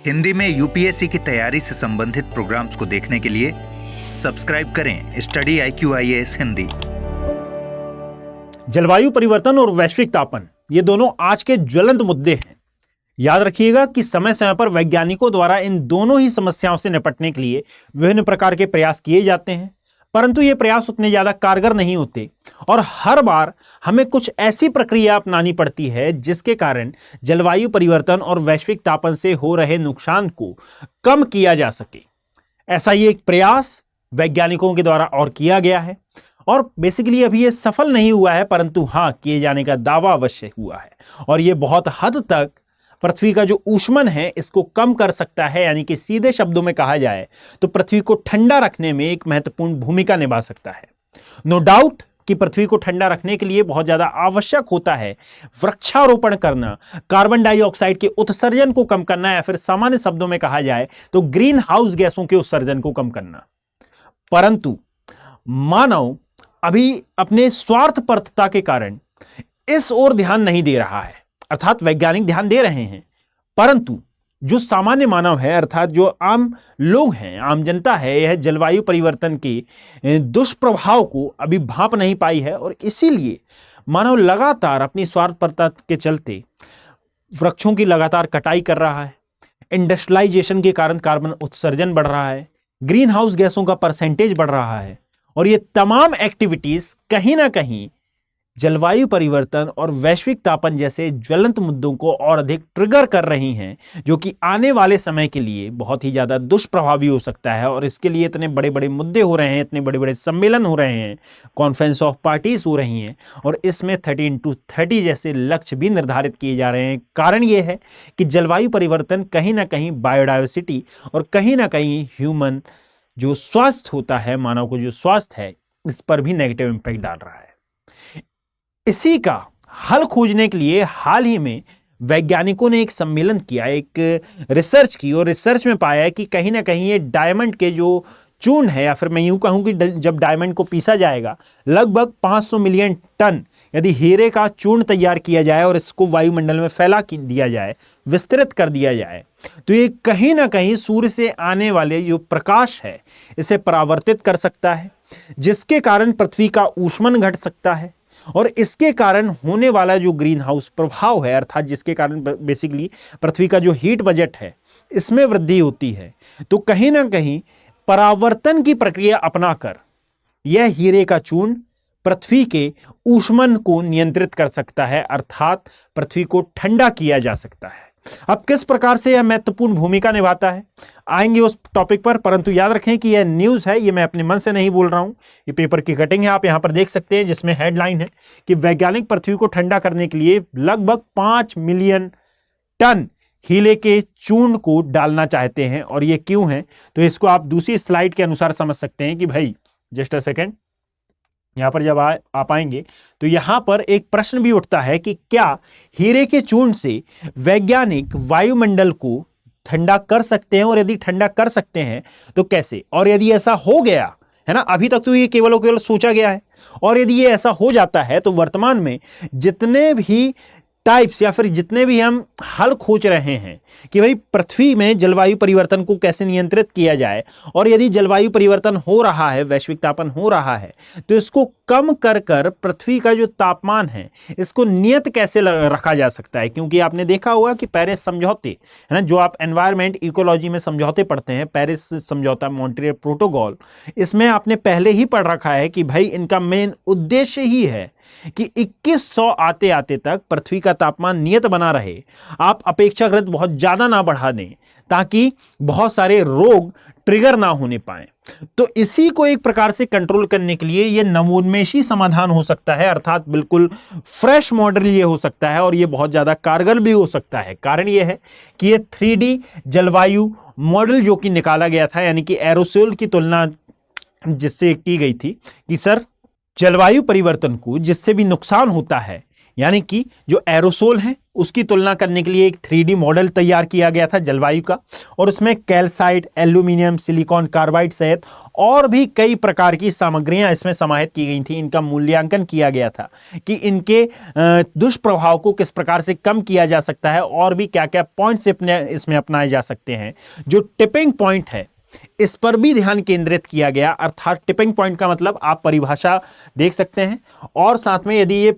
हिंदी में यूपीएससी की तैयारी से संबंधित प्रोग्राम्स को देखने के लिए सब्सक्राइब करें स्टडी IQIAS हिंदी। जलवायु परिवर्तन और वैश्विक तापन ये दोनों आज के ज्वलंत मुद्दे हैं। याद रखिएगा कि समय समय पर वैज्ञानिकों द्वारा इन दोनों ही समस्याओं से निपटने के लिए विभिन्न प्रकार के प्रयास किए जाते हैं, परंतु ये प्रयास उतने ज्यादा कारगर नहीं होते और हर बार हमें कुछ ऐसी प्रक्रिया अपनानी पड़ती है जिसके कारण जलवायु परिवर्तन और वैश्विक तापन से हो रहे नुकसान को कम किया जा सके। ऐसा ही एक प्रयास वैज्ञानिकों के द्वारा और किया गया है और बेसिकली अभी ये सफल नहीं हुआ है, परंतु हाँ, किए जाने का दावा अवश्य हुआ है और ये बहुत हद तक पृथ्वी का जो ऊष्मन है इसको कम कर सकता है। यानी कि सीधे शब्दों में कहा जाए तो पृथ्वी को ठंडा रखने में एक महत्वपूर्ण भूमिका निभा सकता है। नो डाउट कि पृथ्वी को ठंडा रखने के लिए बहुत ज्यादा आवश्यक होता है वृक्षारोपण करना, कार्बन डाइऑक्साइड के उत्सर्जन को कम करना, या फिर सामान्य शब्दों में कहा जाए तो ग्रीन हाउस गैसों के उत्सर्जन को कम करना। परंतु मानव अभी अपने स्वार्थपरता के कारण इस ओर ध्यान नहीं दे रहा है। अर्थात वैज्ञानिक ध्यान दे रहे हैं, परंतु जो सामान्य मानव है, अर्थात जो आम लोग हैं, आम जनता है, यह जलवायु परिवर्तन के दुष्प्रभाव को अभी भांप नहीं पाई है और इसीलिए मानव लगातार अपनी स्वार्थपरता के चलते वृक्षों की लगातार कटाई कर रहा है। इंडस्ट्रियलाइजेशन के कारण कार्बन उत्सर्जन बढ़ रहा है, ग्रीन हाउस गैसों का परसेंटेज बढ़ रहा है और ये तमाम एक्टिविटीज कहीं ना कहीं जलवायु परिवर्तन और वैश्विक तापन जैसे ज्वलंत मुद्दों को और अधिक ट्रिगर कर रही हैं, जो कि आने वाले समय के लिए बहुत ही ज्यादा दुष्प्रभावी हो सकता है। और इसके लिए इतने बड़े बड़े मुद्दे हो रहे हैं, इतने बड़े बड़े सम्मेलन हो रहे हैं, कॉन्फ्रेंस ऑफ पार्टीज हो रही हैं और इसमें 13x30 जैसे लक्ष्य भी निर्धारित किए जा रहे हैं। कारण यह है कि जलवायु परिवर्तन कहीं ना कहीं बायोडाइवर्सिटी और कहीं ना कहीं ह्यूमन जो स्वास्थ्य होता है, मानव को जो स्वास्थ्य है, इस पर भी नेगेटिव इंपैक्ट डाल रहा है। इसी का हल खोजने के लिए हाल ही में वैज्ञानिकों ने एक सम्मेलन किया, एक रिसर्च की और रिसर्च में पाया है कि कहीं ना कहीं ये डायमंड के जो चूर्ण है, या फिर मैं यूं कहूं कि जब डायमंड को पीसा जाएगा लगभग 500 मिलियन टन यदि हीरे का चूर्ण तैयार किया जाए और इसको वायुमंडल में फैला दिया जाए, विस्तृत कर दिया जाए, तो ये कहीं ना कहीं सूर्य से आने वाले जो प्रकाश है इसे परावर्तित कर सकता है, जिसके कारण पृथ्वी का ऊष्मन घट सकता है और इसके कारण होने वाला जो ग्रीन हाउस प्रभाव है, अर्थात जिसके कारण बेसिकली पृथ्वी का जो हीट बजट है इसमें वृद्धि होती है। तो कहीं ना कहीं परावर्तन की प्रक्रिया अपनाकर यह हीरे का चूर्ण पृथ्वी के ऊष्मन को नियंत्रित कर सकता है, अर्थात पृथ्वी को ठंडा किया जा सकता है। अब किस प्रकार से यह महत्वपूर्ण भूमिका निभाता है, आएंगे उस टॉपिक पर, परंतु याद रखें कि यह न्यूज़ है, ये मैं अपने मन से नहीं बोल रहा हूं, ये पेपर की कटिंग है, आप यहां पर देख सकते हैं, जिसमें हेडलाइन है कि वैज्ञानिक पृथ्वी को ठंडा करने के लिए लगभग 5 मिलियन टन हीरे के चूर्ण को डालना चाहते हैं। और ये क्यों है, तो इसको आप दूसरी स्लाइड के अनुसार समझ सकते हैं कि भाई जस्ट अ सेकेंड, यहां पर जब आप आएंगे तो यहां पर एक प्रश्न भी उठता है कि क्या हीरे के चूर्ण से वैज्ञानिक वायुमंडल को ठंडा कर सकते हैं, और यदि ठंडा कर सकते हैं तो कैसे, और यदि ऐसा हो गया है ना, अभी तक तो ये केवल और केवल सोचा गया है, और यदि ये ऐसा हो जाता है तो वर्तमान में जितने भी टाइप्स या फिर जितने भी हम हल खोज रहे हैं कि भाई पृथ्वी में जलवायु परिवर्तन को कैसे नियंत्रित किया जाए, और यदि जलवायु परिवर्तन हो रहा है, वैश्विक तापन हो रहा है, तो इसको कम कर कर पृथ्वी का जो तापमान है इसको नियत कैसे रखा जा सकता है। क्योंकि आपने देखा होगा कि पेरिस समझौते है ना, जो आप एनवायरमेंट इकोलॉजी में समझौते पढ़ते हैं, पेरिस समझौता, मॉन्ट्रियल प्रोटोकॉल, इसमें आपने पहले ही पढ़ रखा है कि भाई इनका मेन उद्देश्य ही है कि 2100 आते आते तक पृथ्वी का तापमान नियत बना रहे, आप अपेक्षाकृत बहुत ज्यादा ना बढ़ा दें ताकि बहुत सारे रोग ट्रिगर ना होने पाए। तो इसी को एक प्रकार से कंट्रोल करने के लिए यह नवोन्मेषी समाधान हो सकता है, अर्थात बिल्कुल फ्रेश मॉडल ये हो सकता है और यह बहुत ज्यादा कारगर भी हो सकता है। कारण यह है कि यह 3D जलवायु मॉडल जो कि निकाला गया था, यानी कि एरोसोल की तुलना जिससे की गई थी कि सर जलवायु परिवर्तन को जिससे भी नुकसान होता है, यानी कि जो एरोसोल हैं उसकी तुलना करने के लिए एक 3D मॉडल तैयार किया गया था जलवायु का, और उसमें कैल्साइट, एल्यूमिनियम, सिलिकॉन कार्बाइड सहित और भी कई प्रकार की सामग्रियां इसमें समाहित की गई थी। इनका मूल्यांकन किया गया था कि इनके दुष्प्रभाव को किस प्रकार से कम किया जा सकता है और भी क्या क्या पॉइंट्स इसमें अपनाए जा सकते हैं। जो टिपिंग पॉइंट है इस पर भी ध्यान केंद्रित किया गया, अर्थात टिपिंग पॉइंट का मतलब आप परिभाषा देख सकते हैं, और साथ में यदि ये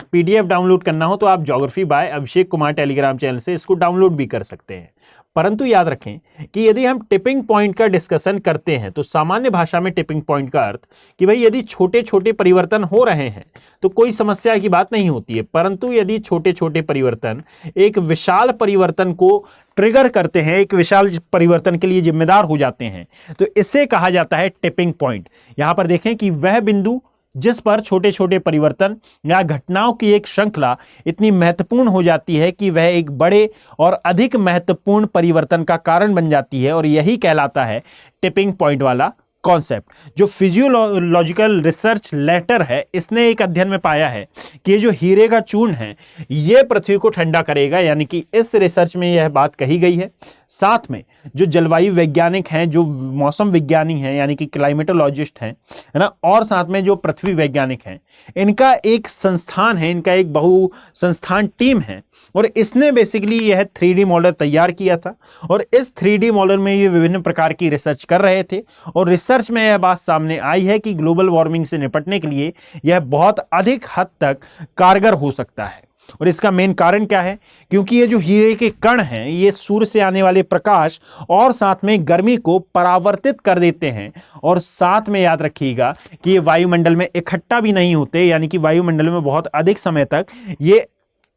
PDF डाउनलोड करना हो तो आप geography bye Abhishek Kumar Telegram channel से इसको डाउनलोड भी कर सकते हैं। परंतु याद रखें कि यदि हम टिपिंग पॉइंट का डिस्कशन करते हैं तो सामान्य भाषा में टिपिंग पॉइंट का अर्थ कि भाई यदि छोटे छोटे परिवर्तन हो रहे हैं तो कोई समस्या की बात नहीं होती है, परंतु यदि छोटे छोटे परिवर्तन एक विशाल परिवर्तन को ट्रिगर करते हैं, एक विशाल परिवर्तन के लिए जिम्मेदार हो जाते हैं, तो इसे कहा जाता है टिपिंग पॉइंट। यहां पर देखें कि वह बिंदु जिस पर छोटे छोटे परिवर्तन या घटनाओं की एक श्रृंखला इतनी महत्वपूर्ण हो जाती है कि वह एक बड़े और अधिक महत्वपूर्ण परिवर्तन का कारण बन जाती है, और यही कहलाता है टिपिंग पॉइंट वाला कॉन्सेप्ट। जो फिजियोलॉजिकल रिसर्च लेटर है इसने एक अध्ययन में पाया है कि ये जो हीरे का चूर्ण है ये पृथ्वी को ठंडा करेगा, यानी कि इस रिसर्च में यह बात कही गई है। साथ में जो जलवायु वैज्ञानिक हैं, जो मौसम विज्ञानी हैं यानी कि क्लाइमेटोलॉजिस्ट हैं, है ना, और साथ में जो पृथ्वी वैज्ञानिक हैं, इनका एक संस्थान है, इनका एक बहु संस्थान टीम है, और इसने बेसिकली यह 3D मॉडल तैयार किया था, और इस 3D मॉडल में ये विभिन्न प्रकार की रिसर्च कर रहे थे, और रिसर्च में यह बात सामने आई है कि ग्लोबल वार्मिंग से निपटने के लिए यह बहुत अधिक हद तक कारगर हो सकता है। और इसका मेन कारण क्या है? क्योंकि ये जो हीरे के कण हैं ये सूर्य से आने वाले प्रकाश और साथ में गर्मी को परावर्तित कर देते हैं, और साथ में याद रखिएगा कि ये वायुमंडल में इकट्ठा भी नहीं होते, यानी कि वायुमंडल में बहुत अधिक समय तक ये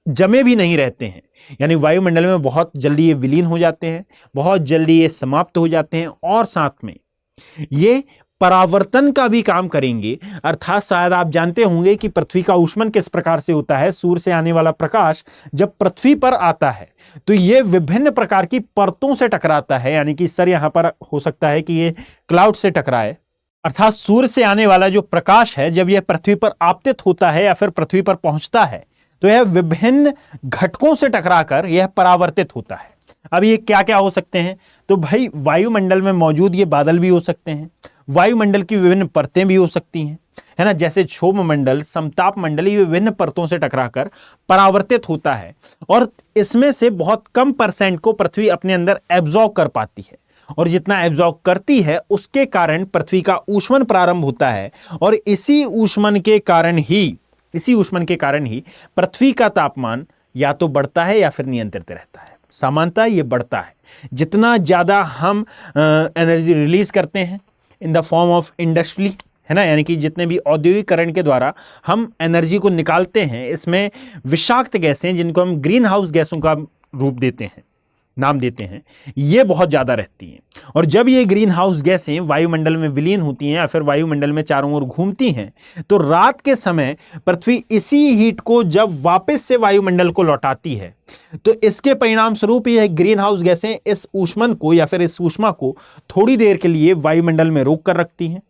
जमे भी नहीं रहते हैं, यानी वायुमंडल में बहुत जल्दी ये विलीन हो जाते हैं, बहुत जल्दी ये समाप्त हो जाते हैं, और साथ में ये परावर्तन का भी काम करेंगे। अर्थात शायद आप जानते होंगे कि पृथ्वी का ऊष्मन किस प्रकार से होता है। सूर्य से आने वाला प्रकाश जब पृथ्वी पर आता है तो ये विभिन्न प्रकार की परतों से टकराता है, यानी कि सर यहां पर हो सकता है कि ये क्लाउड से टकराए, अर्थात सूर्य से आने वाला जो प्रकाश है जब यह पृथ्वी पर आपतित होता है या फिर पृथ्वी पर पहुंचता है तो यह विभिन्न घटकों से टकराकर यह परावर्तित होता है। अब ये क्या क्या हो सकते हैं? तो भाई वायुमंडल में मौजूद ये बादल भी हो सकते हैं, वायुमंडल की विभिन्न परतें भी हो सकती हैं, है ना, जैसे क्षोभ मंडल, समताप मंडल, ये विभिन्न परतों से टकराकर परावर्तित होता है, और इसमें से बहुत कम % को पृथ्वी अपने अंदर एब्जॉर्ब कर पाती है, और जितना एब्जॉर्ब करती है उसके कारण पृथ्वी का ऊष्मन प्रारंभ होता है, और इसी ऊष्मन के कारण ही पृथ्वी का तापमान या तो बढ़ता है या फिर नियंत्रित रहता है। सामान्यतः ये बढ़ता है। जितना ज़्यादा हम एनर्जी रिलीज करते हैं in the form of industry, है ना, यानी कि जितने भी औद्योगिकरण के द्वारा हम एनर्जी को निकालते हैं, इसमें विषाक्त गैसें जिनको हम ग्रीन हाउस गैसों का नाम देते हैं, ये बहुत ज़्यादा रहती हैं, और जब ये ग्रीन हाउस गैसें वायुमंडल में विलीन होती हैं या फिर वायुमंडल में चारों ओर घूमती हैं तो रात के समय पृथ्वी इसी हीट को जब वापस से वायुमंडल को लौटाती है तो इसके परिणाम स्वरूप यह ग्रीन हाउस गैसें इस ऊष्मन को या फिर इस ऊष्मा को थोड़ी देर के लिए वायुमंडल में रोक कर रखती हैं,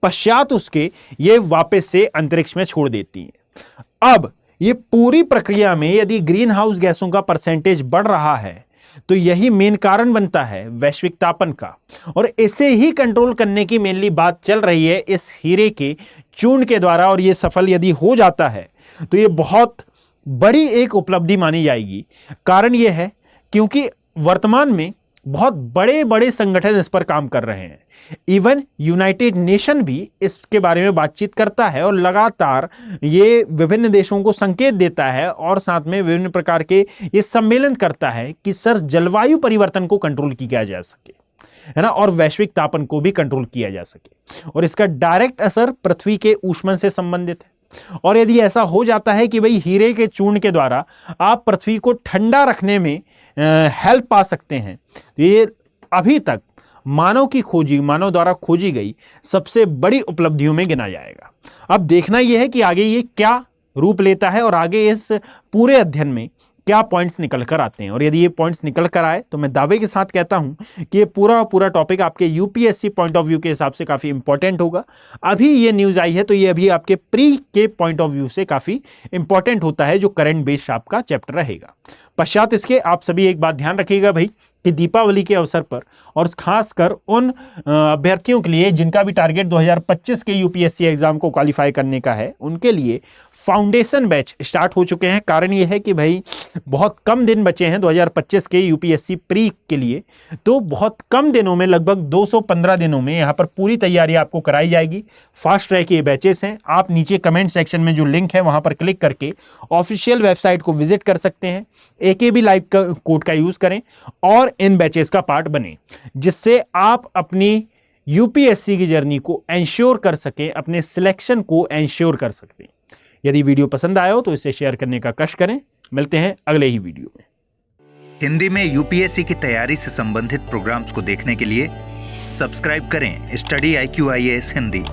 पश्चात उसके ये वापस से अंतरिक्ष में छोड़ देती हैं। अब ये पूरी प्रक्रिया में यदि ग्रीन हाउस गैसों का % बढ़ रहा है तो यही मेन कारण बनता है वैश्विक तापन का, और इसे ही कंट्रोल करने की मेनली बात चल रही है इस हीरे के चूर्ण के द्वारा, और ये सफल यदि हो जाता है तो ये बहुत बड़ी एक उपलब्धि मानी जाएगी। कारण ये है क्योंकि वर्तमान में बहुत बड़े बड़े संगठन इस पर काम कर रहे हैं, इवन यूनाइटेड नेशन भी इसके बारे में बातचीत करता है, और लगातार ये विभिन्न देशों को संकेत देता है, और साथ में विभिन्न प्रकार के ये सम्मेलन करता है कि सर जलवायु परिवर्तन को कंट्रोल किया जा सके, है ना, और वैश्विक तापन को भी कंट्रोल किया जा सके, और इसका डायरेक्ट असर पृथ्वी के ऊष्मन से संबंधित है। और यदि ऐसा हो जाता है कि भाई हीरे के चूर्ण के द्वारा आप पृथ्वी को ठंडा रखने में हेल्प पा सकते हैं, तो ये अभी तक मानव द्वारा खोजी गई सबसे बड़ी उपलब्धियों में गिना जाएगा। अब देखना यह है कि आगे ये क्या रूप लेता है और आगे इस पूरे अध्ययन में क्या पॉइंट्स निकल कर आते हैं। और यदि ये पॉइंट्स निकल कर आए तो मैं दावे के साथ कहता हूं कि ये पूरा टॉपिक आपके यूपीएससी पॉइंट ऑफ व्यू के हिसाब से काफी इंपॉर्टेंट होगा। अभी ये न्यूज आई है तो ये अभी आपके प्री के पॉइंट ऑफ व्यू से काफी इंपॉर्टेंट होता है, जो करंट बेस्ड आपका चैप्टर रहेगा। पश्चात इसके आप सभी एक बात ध्यान रखिएगा भाई कि दीपावली के अवसर पर और खासकर उन अभ्यर्थियों के लिए जिनका भी टारगेट 2025 के यूपीएससी एग्जाम को क्वालिफाई करने का है, उनके लिए फाउंडेशन बैच स्टार्ट हो चुके हैं। कारण यह है कि भाई बहुत कम दिन बचे हैं 2025 के यूपीएससी प्री के लिए, तो बहुत कम दिनों में, लगभग 215 दिनों में यहाँ पर पूरी तैयारी आपको कराई जाएगी। फास्ट ट्रैक ये बैचेस हैं। आप नीचे कमेंट सेक्शन में जो लिंक है वहां पर क्लिक करके ऑफिशियल वेबसाइट को विजिट कर सकते हैं। AKB लाइव कोड का यूज करें और इन बैचेस का पार्ट बने, जिससे आप अपनी यूपीएससी की जर्नी को एंश्योर कर सकें, अपने सिलेक्शन को एंश्योर कर सकते हैं। यदि वीडियो पसंद आया हो तो इसे शेयर करने का कष्ट करें। मिलते हैं अगले ही वीडियो में। हिंदी में यूपीएससी की तैयारी से संबंधित प्रोग्राम्स को देखने के लिए सब्सक्राइब करें स्टडी IQ IAS हिंदी।